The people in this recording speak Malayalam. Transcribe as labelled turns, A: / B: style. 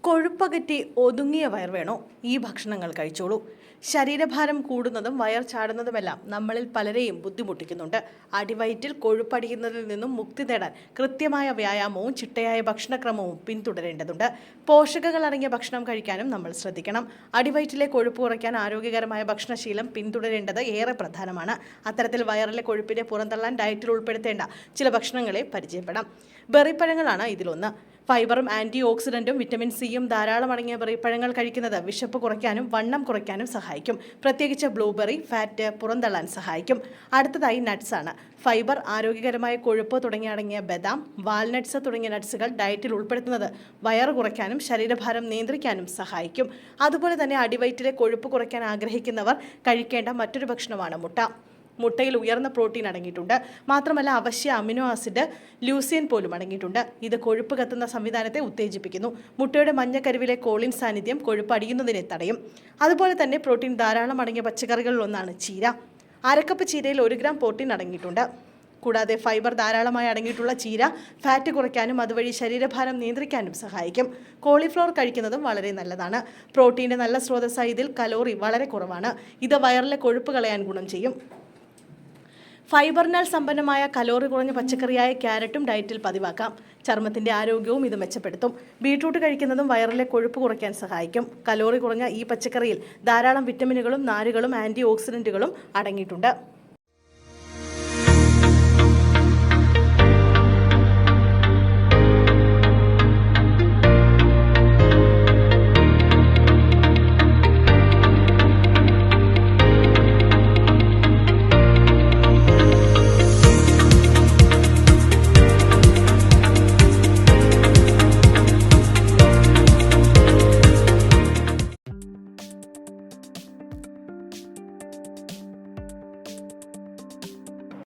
A: കൊഴുപ്പകറ്റി ഒതുങ്ങിയ വയർ വേണോ? ഈ ഭക്ഷണങ്ങൾ കഴിച്ചോളൂ. ശരീരഭാരം കൂടുന്നതും വയർ ചാടുന്നതുമെല്ലാം നമ്മളിൽ പലരെയും ബുദ്ധിമുട്ടിക്കുന്നുണ്ട്. അടിവയറ്റിൽ കൊഴുപ്പടിയുന്നതിൽ നിന്നും മുക്തി നേടാൻ കൃത്യമായ വ്യായാമവും ചിട്ടയായ ഭക്ഷണക്രമവും പിന്തുടരേണ്ടതുണ്ട്. പോഷകങ്ങൾ അടങ്ങിയ ഭക്ഷണം കഴിക്കാനും നമ്മൾ ശ്രദ്ധിക്കണം. അടിവയറ്റിലെ കൊഴുപ്പ് കുറയ്ക്കാൻ ആരോഗ്യകരമായ ഭക്ഷണശീലം പിന്തുടരേണ്ടത് ഏറെ പ്രധാനമാണ്. അത്തരത്തിൽ വയറിലെ കൊഴുപ്പിനെ പുറന്തള്ളാൻ ഡയറ്റിൽ ഉൾപ്പെടുത്തേണ്ട ചില ഭക്ഷണങ്ങളെ പരിചയപ്പെടാം. ബെറിപ്പഴങ്ങളാണ് ഇതിലൊന്ന്. ഫൈബറും ആൻറ്റി ഓക്സിഡൻറ്റും വിറ്റമിൻ സിയും ധാരാളം അടങ്ങിയ ബെറിപ്പഴങ്ങൾ കഴിക്കുന്നത് വിശപ്പ് കുറയ്ക്കാനും വണ്ണം കുറയ്ക്കാനും സഹായിക്കും. പ്രത്യേകിച്ച് ബ്ലൂബെറി ഫാറ്റ് പുറന്തള്ളാൻ സഹായിക്കും. അടുത്തതായി നട്ട്സാണ്. ഫൈബർ, ആരോഗ്യകരമായ കൊഴുപ്പ് തുടങ്ങിയ അടങ്ങിയ ബദാം, വാൽനട്ട്സ് തുടങ്ങിയ നട്ട്സുകൾ ഡയറ്റിൽ ഉൾപ്പെടുത്തുന്നത് വയറ് കുറയ്ക്കാനും ശരീരഭാരം നിയന്ത്രിക്കാനും സഹായിക്കും. അതുപോലെ തന്നെ അടിവയറ്റിലെ കൊഴുപ്പ് കുറയ്ക്കാൻ ആഗ്രഹിക്കുന്നവർ കഴിക്കേണ്ട മറ്റൊരു ഭക്ഷണമാണ് മുട്ട. മുട്ടയിൽ ഉയർന്ന പ്രോട്ടീൻ അടങ്ങിയിട്ടുണ്ട്. മാത്രമല്ല അവശ്യ അമിനോ ആസിഡ് ല്യൂസിൻ പോലും അടങ്ങിയിട്ടുണ്ട്. ഇത് കൊഴുപ്പ് കത്തുന്ന സംവിധാനത്തെ ഉത്തേജിപ്പിക്കുന്നു. മുട്ടയുടെ മഞ്ഞക്കരുവിലെ കോളിൻ സാന്നിധ്യം കൊഴുപ്പ് അടിയുന്നതിനെ തടയും. അതുപോലെ തന്നെ പ്രോട്ടീൻ ധാരാളം അടങ്ങിയ പച്ചക്കറികളിൽ ഒന്നാണ് ചീര. അരക്കപ്പ് ചീരയിൽ 1 ഗ്രാം പ്രോട്ടീൻ അടങ്ങിയിട്ടുണ്ട്. കൂടാതെ ഫൈബർ ധാരാളമായി അടങ്ങിയിട്ടുള്ള ചീര ഫാറ്റ് കുറയ്ക്കാനും അതുവഴി ശരീരഭാരം നിയന്ത്രിക്കാനും സഹായിക്കും. കോളിഫ്ലവർ കഴിക്കുന്നതും വളരെ നല്ലതാണ്. പ്രോട്ടീൻ്റെ നല്ല സ്രോതസ്സായി ഇതിൽ കലോറി വളരെ കുറവാണ്. ഇത് വയറിലെ കൊഴുപ്പ് കളയാൻ ഗുണം ചെയ്യും. ഫൈബറിനാൽ സമ്പന്നമായ കലോറി കുറഞ്ഞ പച്ചക്കറിയായ ക്യാരറ്റും ഡയറ്റിൽ പതിവാക്കാം. ചർമ്മത്തിൻ്റെ ആരോഗ്യവും ഇത് മെച്ചപ്പെടുത്തും. ബീട്രൂട്ട് കഴിക്കുന്നതും വയറിലെ കൊഴുപ്പ് കുറയ്ക്കാൻ സഹായിക്കും. കലോറി കുറഞ്ഞ ഈ പച്ചക്കറിയിൽ ധാരാളം വിറ്റമിനുകളും നാരുകളും ആൻറ്റി ഓക്സിഡൻറ്റുകളും അടങ്ങിയിട്ടുണ്ട്.